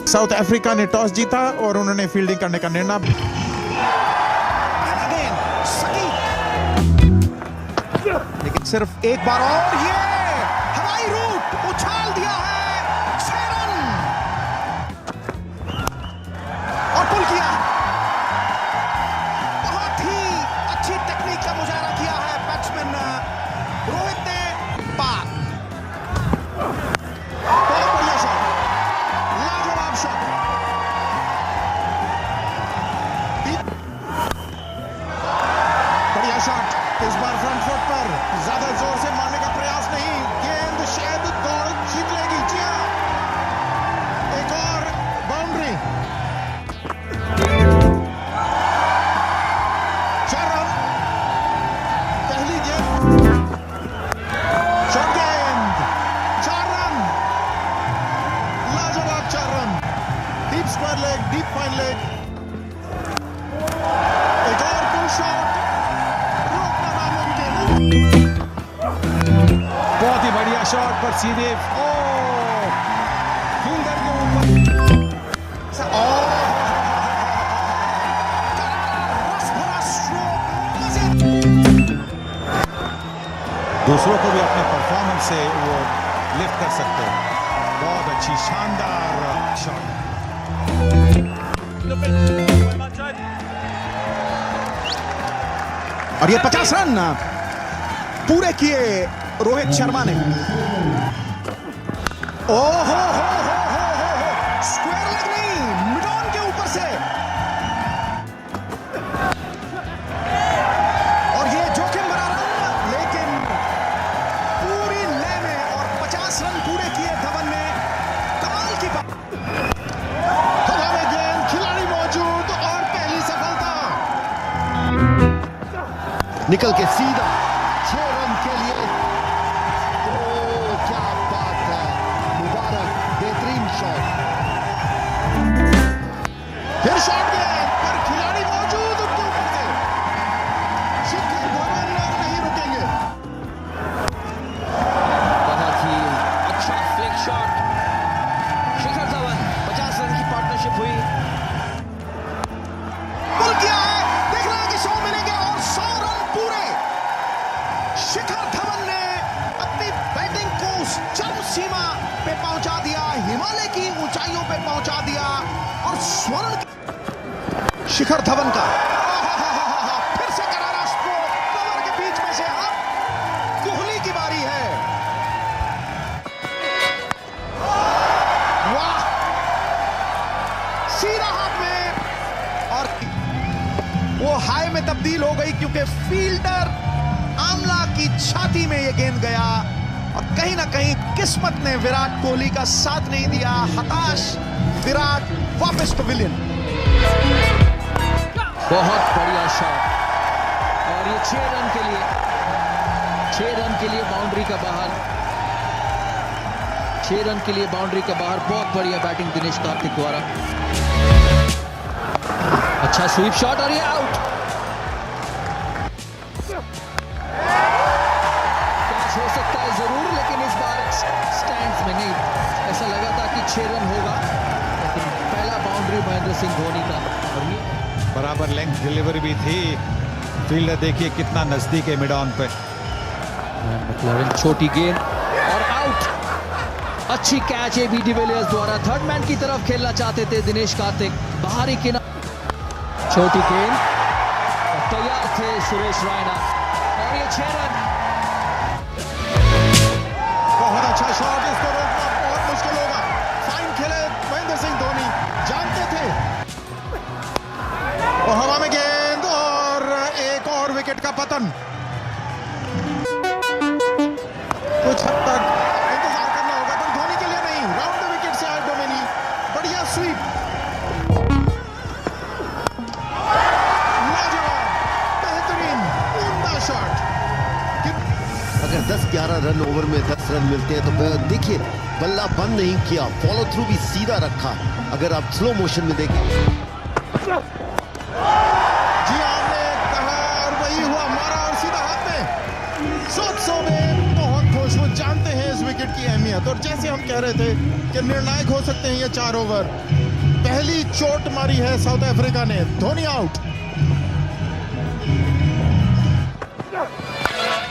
South Africa ने toss जीता और उन्होंने फील्डिंग करने का निर्णय। लेकिन सिर्फ एक बार और ये हवाई रूट उछाल दिया है 6 रन और पुल किया। बहुत ही अच्छी टेक्निक का मुजाहरा किया है बैट्समैन रोहित ने। पार बहुत बढ़िया शॉट, लाजवाब शॉट। बढ़िया शॉट, इस बार फ्रंट फुट पर, ज्यादा जोर से मारने का प्रयास नहीं। गेंद शायद दौड़ जीत लेगी। जी हां, एक और बाउंड्री। 4 रन पहली गेंद, शॉर्ट गेंद, 4 रन, लाजवाब 4 run. Deep square leg, deep fine leg. एक और पुल शॉट, बहुत ही बढ़िया शॉट पर सीधे फील्डर के ऊपर। दूसरों को भी अपने परफॉर्मेंस से वो लिफ्ट कर सकते हैं। बहुत अच्छी शानदार शॉट। और ये 50 रन पूरे किए रोहित शर्मा ने। ओहो हो, स्क्वायर लेग नहीं, मिड ऑन के ऊपर से। और ये जोखिम भरा रन, लेकिन पूरी लय में, और 50 रन पूरे किए धवन ने। कमाल की बात। हवा में गेंद, खिलाड़ी मौजूद और पहली सफलता। निकल के सीधा 6 रन के लिए। तो क्या बात है, मुबारक, बेहतरीन शॉट। फिर शॉट गए पर खिलाड़ी मौजूद उनके ऊपर से। शिखर धवन नहीं रुकेंगे। बहुत ही अच्छा flick shot. Shikhar Dhawan 50 run की पार्टनरशिप हुई। पुल किया है, देख रहे हैं कि 100 मिलेंगे और 100 रन पूरे। शिखर धवन ने अपनी बैटिंग को उस चरम सीमा पे पहुंचा दिया, हिमालय की ऊंचाइयों पे पहुंचा दिया। और स्वर्ण शिखर धवन का फिर से करारा स्ट्रोक कवर के बीच में से। अब कोहली की बारी है। वाह, सीधा हाथ में, और वो हाई में तब्दील हो गई क्योंकि फील्डर आमला की छाती में ये गेंद गया। और कहीं ना कहीं किस्मत ने विराट कोहली का साथ नहीं दिया। हताश विराट वापस पवेलियन। बहुत बढ़िया शॉट, और ये 6 रन के लिए, 6 रन के लिए बाउंड्री का बाहर, 6 रन के लिए बाउंड्री का बाहर। बहुत बढ़िया बैटिंग दिनेश कार्तिक द्वारा। अच्छा स्वीप शॉट, और ये आउट। कैच हो सकता है जरूर, लेकिन इस बार स्टैंड्स में नहीं। ऐसा लगा था कि 6 रन होगा, लेकिन पहला बाउंड्री महेंद्र सिंह धोनी का। और ये बराबर लेंथ डिलीवरी भी थी। फील्डर देखिए कितना नजदीक है मिड ऑन पे। मतलब छोटी गेंद और आउट। अच्छी कैच एबी डिविलियर्स द्वारा। थर्ड मैन की तरफ खेलना चाहते थे दिनेश कार्तिक, बाहरी किनारे। छोटी गेंद, तैयार थे सुरेश रायना, और ये 6 रन। बहुत अच्छा शॉट, इसको रोकना बहुत मुश्किल होगा। फाइन खेले महेंद्र सिंह धोनी, जानते थे। और हवा में गेंद, और एक और विकेट का पतन। कुछ हद तक इंतजार करना होगा, पर धोनी के लिए नहीं। राउंड द विकेट से आए डोमेनी, बढ़िया स्वीप, लाजवाब, बेहतरीन, उम्दा शॉट। अगर 10-11 रन ओवर में 10 रन मिलते हैं तो देखिए, बल्ला बंद नहीं किया, फॉलो थ्रू भी सीधा रखा। अगर आप स्लो मोशन में देखें, जी आपने कहा और वही हुआ, मारा और सीधा हाथ में। 700 में बहुत खुश, वो जानते हैं इस विकेट की अहमियत। है। तो जैसे हम कह रहे थे कि निर्णायक हो सकते हैं ये 4 ओवर, पहली चोट मारी है साउथ अफ्रीका ने। धोनी आउट।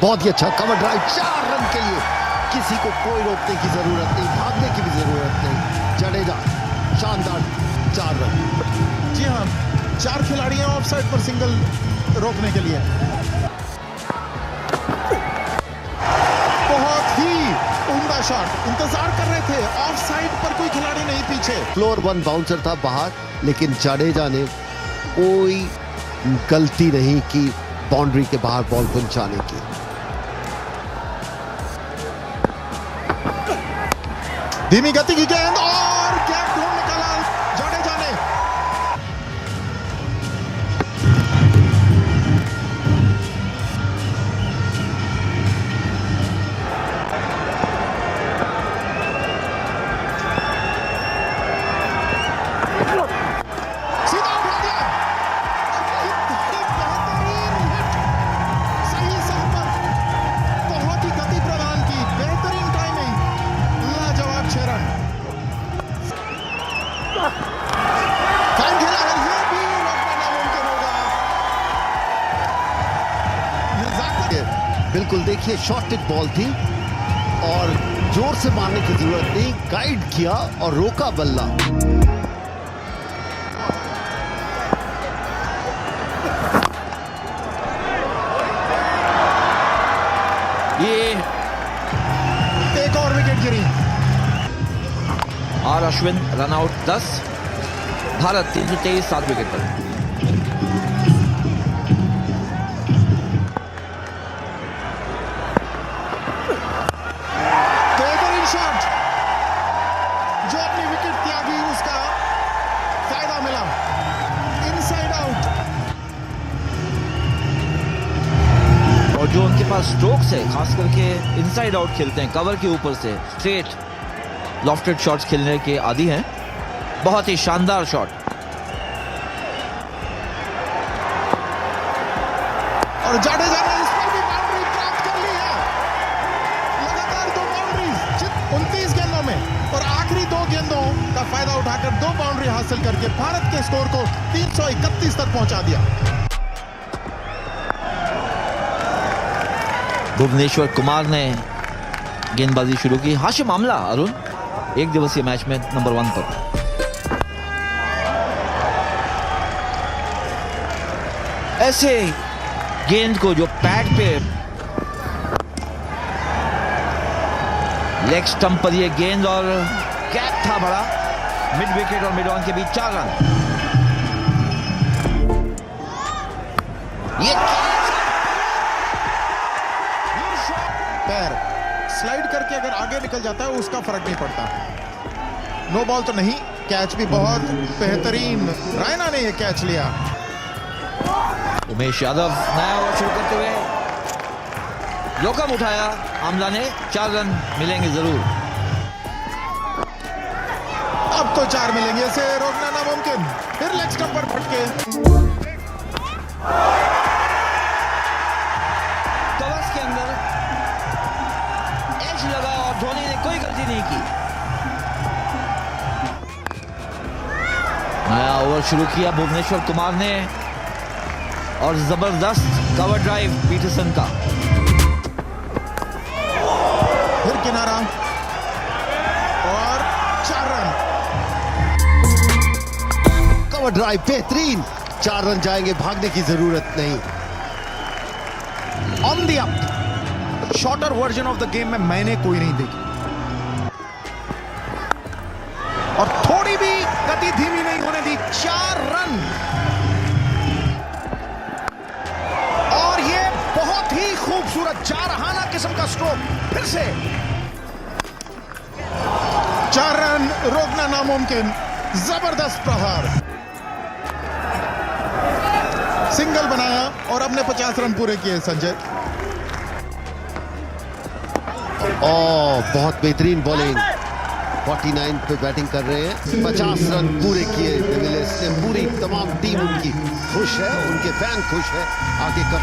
बहुत ही अच्छा कवर ड्राइव, 4 रन के लिए। किसी को कोई रोकने की जरूरत नहीं, भागने की भी जरूरत नहीं। जडेजा शानदार 4 रन। जी हाँ, 4 खिलाड़ी हैं ऑफ साइड पर सिंगल रोकने के लिए। बहुत ही उम्दा शॉट, इंतजार कर रहे थे, ऑफ साइड पर कोई खिलाड़ी नहीं पीछे। फ्लोर 1 बाउंसर था बाहर, लेकिन जडेजा ने कोई गलती नहीं की बाउंड्री के बाहर बॉल पहुंचाने की। धीमी गति की गेंद और गैप ढूंढ निकाला जडेजा ने। सीधा उठा दिया। कितनी बेहतरीन हिट, सही समय पर, बहुत ही गति प्रदान की, बेहतरीन टाइमिंग, लाजवाब 6 रन। फाइन खेला है, ये भी रोकना नामुमकिन होगा। नजाकत बिल्कुल, देखिए शॉर्टेड बॉल थी और जोर से मारने की जरूरत नहीं, गाइड किया और रोका बल्ला। ये एक और विकेट गिरी। R Ashwin run out 10। Bharat 323 7 wicket पर। बेहतरीन शॉट, जो अपनी विकेट त्यागी उसका फायदा मिला। Inside out. और जो उनके पास स्ट्रोक्स है, खास करके इनसाइड आउट खेलते हैं, कवर के ऊपर से स्ट्रेट लॉफ्टेड शॉट्स खेलने के आदी हैं। बहुत ही शानदार शॉट। और जडेजा ने इस पर भी बाउंड्री प्राप्त कर ली है। लगातार 2 बाउंड्रीज 29 गेंदों में, और आखिरी 2 गेंदों का फायदा उठाकर 2 बाउंड्री हासिल करके भारत के स्कोर को 331 तक पहुंचा दिया। भुवनेश्वर कुमार ने गेंदबाजी शुरू की। हाशिम आमला अरुण एक दिवसीय मैच में नंबर 1 पर। ऐसे गेंद को जो पैड पे लेग स्टंप पर ये गेंद, और गैप था बड़ा मिड विकेट और मिड ऑन के बीच। 4 रन। ये पैर स्लाइड करके अगर आगे निकल जाता है उसका फर्क नहीं पड़ता। नो बॉल तो नहीं, कैच भी बहुत बेहतरीन, रायना ने यह कैच लिया। उमेश यादव नया ओवर शुरू करते हुए जोखिम उठाया आमला ने। 4 रन मिलेंगे जरूर। अब तो 4 मिलेंगे, इसे रोकना नामुमकिन। फिर लेग स्टंप पर फटके। कवर्स के अंदर एज लगा और धोनी ने कोई गलती नहीं की। नया ओवर शुरू किया भुवनेश्वर कुमार ने, और जबरदस्त कवर ड्राइव पीटरसन का। फिर किनारा और 4 रन। कवर ड्राइव बेहतरीन, 4 रन जाएंगे, भागने की जरूरत नहीं। On the up, shorter version of the game में मैंने कोई नहीं देखी, और थोड़ी भी गति धीमी नहीं होने दी। 4 रन, और ये बहुत ही खूबसूरत जारहाना किस्म का स्ट्रोक। फिर से 4 रन, रोकना नामुमकिन। जबरदस्त प्रहार, सिंगल बनाया और अपने 50 रन पूरे किए संजय। बहुत बेहतरीन बॉलिंग, 49 पे बैटिंग कर रहे हैं। 50 रन पूरे किए डिविलियर्स ने। पूरी तमाम टीम उनकी खुश है, उनके फैन खुश है। आगे कर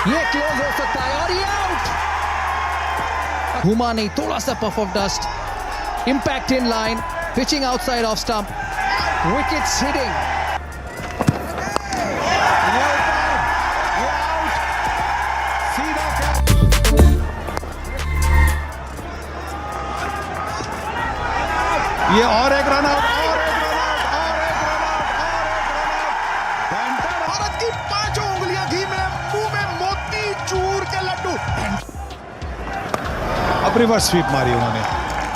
ये क्लोज हो सकता है और ये आउट। घुमा नहीं, थोड़ा सा puff of dust, impact in line, pitching outside off stump, wickets hitting. ये और एक रन आउट, भारत की पांचों उंगलियां घी में, मुंह में मोती चूर के लड्डू। अब रिवर्स स्वीप मारी उन्होंने,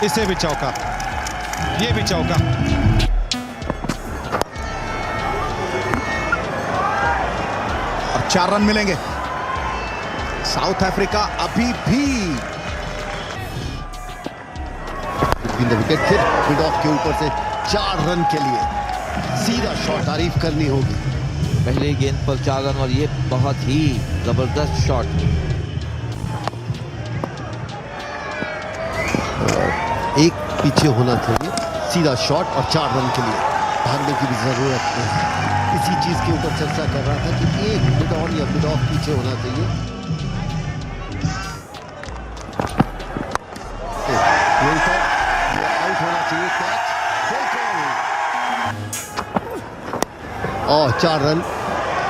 इसे भी चौका, ये भी चौका। अब 4 रन मिलेंगे। साउथ अफ्रीका अभी भी विकेट, फिर मिड ऑफ के ऊपर से 4 रन के लिए सीधा शॉट, तारीफ करनी होगी। पहले गेंद पर 4 रन और ये बहुत ही जबरदस्त शॉट। एक पीछे होना चाहिए, सीधा शॉट और 4 रन के लिए भागने की भी जरूरत नहीं। इसी चीज के ऊपर चर्चा कर रहा था कि एक मिड ऑन या मिड ऑफ पीछे होना चाहिए। आउट होना चाहिए, कैच, और 4 रन,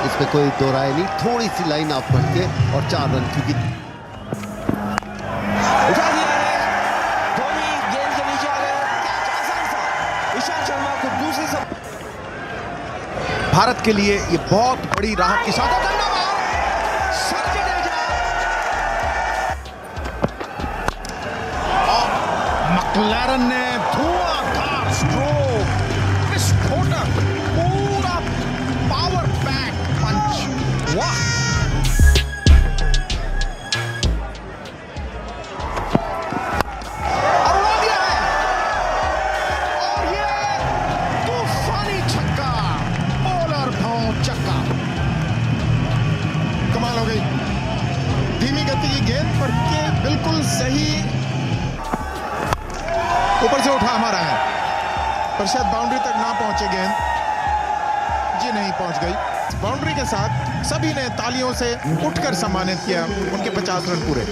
इसमें कोई दो राय नहीं। थोड़ी सी लाइन आप बढ़ के और 4 रन, क्योंकि उठा दिया है धोनी, गेंद के नीचे आ गए, कैच आसान सा। ईशांत शर्मा को दूसरी सब। भारत के लिए ये बहुत बड़ी राहत की साथ सर जडेजा और मैक्लारन ने धुआंधार स्ट्रोक, विस्फोटक, पूरा पावर पैक पंच। वाह, और उड़ा दिया है, और ये तूफानी छक्का, बॉलर भाव चक्का। कमाल हो गई, धीमी गति की गेंद पर के बिल्कुल सही ऊपर से उठा हमारा है, पर शायद बाउंड्री तक ना पहुंचे गेंद। जी नहीं पहुंच गई। बाउंड्री के साथ सभी ने तालियों से उठकर सम्मानित किया उनके 50 रन पूरे।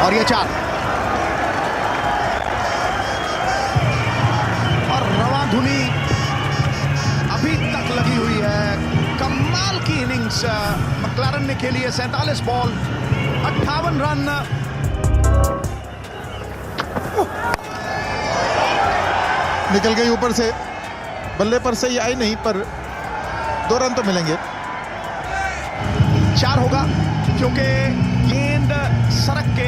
और ये 4, और रवां धुनी अभी तक लगी हुई है। कमाल की इनिंग्स मैक्लारन ने खेली है। 47 बॉल 58 रन। निकल गई ऊपर से, बल्ले पर सही आई नहीं, पर 2 रन तो मिलेंगे। 4 होगा क्योंकि गेंद सड़क के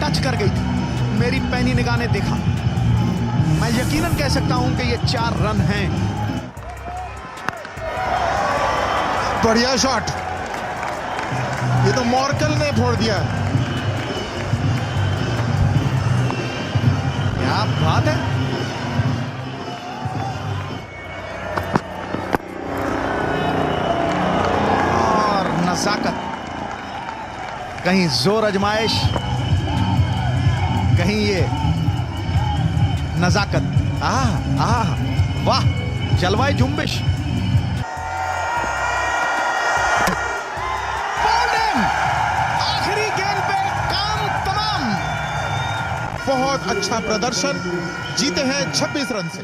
टच कर गई थी। मेरी पैनी निगाह ने देखा। मैं यकीनन कह सकता हूं कि ये 4 रन हैं। बढ़िया शॉट, ये तो मॉर्कल ने फोड़ दिया। क्या बात है। और नजाकत, कहीं जोर आजमाइश, कहीं ये नजाकत। वाह, जलवाए जुम्बिश। आखिरी गेंद पे काम तमाम। बहुत अच्छा प्रदर्शन, जीते हैं 26 रन से।